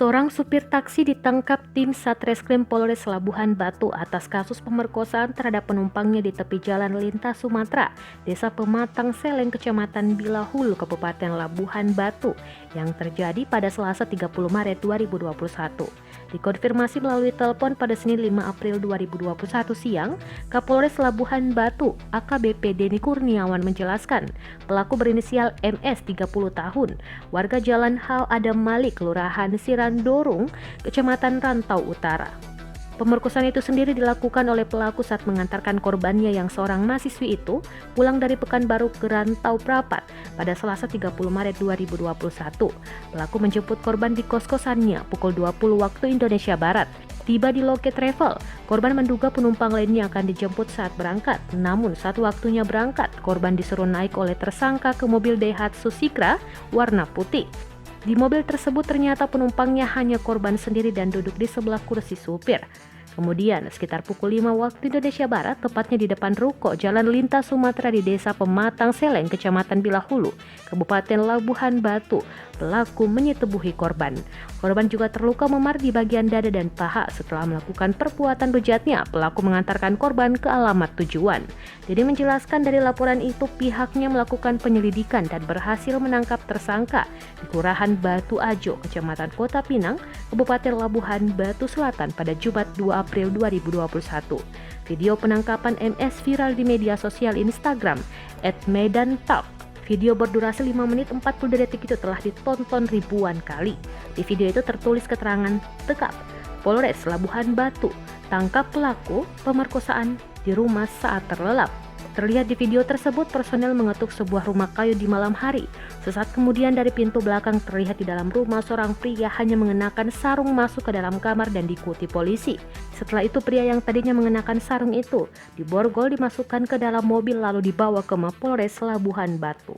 Seorang supir taksi ditangkap tim Satreskrim Polres Labuhan Batu atas kasus pemerkosaan terhadap penumpangnya di tepi jalan lintas Sumatera, Desa Pematang Seleng, Kecamatan Bilahulu, Kabupaten Labuhan Batu, yang terjadi pada Selasa 30 Maret 2021. Dikonfirmasi melalui telepon pada Senin 5 April 2021 siang, Kapolres Labuhan Batu, AKBP Denny Kurniawan menjelaskan, pelaku berinisial MS 30 tahun, warga Jalan Hal Adam Malik, Kelurahan Sirandorung, Kecamatan Rantau Utara. Pemerkosaan itu sendiri dilakukan oleh pelaku saat mengantarkan korbannya yang seorang mahasiswi itu pulang dari Pekanbaru ke Rantau Prapat pada Selasa 30 Maret 2021. Pelaku menjemput korban di kos-kosannya pukul 20 waktu Indonesia Barat. Tiba di loket travel, korban menduga penumpang lainnya akan dijemput saat berangkat. Namun saat waktunya berangkat, korban disuruh naik oleh tersangka ke mobil Daihatsu Sigra warna putih. Di mobil tersebut ternyata penumpangnya hanya korban sendiri dan duduk di sebelah kursi supir. Kemudian sekitar pukul 5 waktu Indonesia Barat, tepatnya di depan ruko Jalan Lintas Sumatera di Desa Pematang Seleng, Kecamatan Bilahulu, Kabupaten Labuhan Batu, pelaku menyetubuhi korban. Korban juga terluka memar di bagian dada dan paha. Setelah melakukan perbuatan bejatnya, pelaku mengantarkan korban ke alamat tujuan. Jadi menjelaskan dari laporan itu pihaknya melakukan penyelidikan dan berhasil menangkap tersangka di Kelurahan Batu Ajo, Kecamatan Kota Pinang, Kabupaten Labuhan Batu Selatan pada Jumat 2 April 2021. Video penangkapan MS viral di media sosial Instagram @medantalk. Video berdurasi 5 menit 40 detik itu telah ditonton ribuan kali. Di video itu tertulis keterangan tekap, Polres Labuhan Batu, tangkap pelaku pemerkosaan di rumah saat terlelap. Terlihat di video tersebut personel mengetuk sebuah rumah kayu di malam hari. Sesaat kemudian dari pintu belakang terlihat di dalam rumah seorang pria hanya mengenakan sarung masuk ke dalam kamar dan diikuti polisi. Setelah itu pria yang tadinya mengenakan sarung itu diborgol, dimasukkan ke dalam mobil lalu dibawa ke Mapolres Labuhan Batu.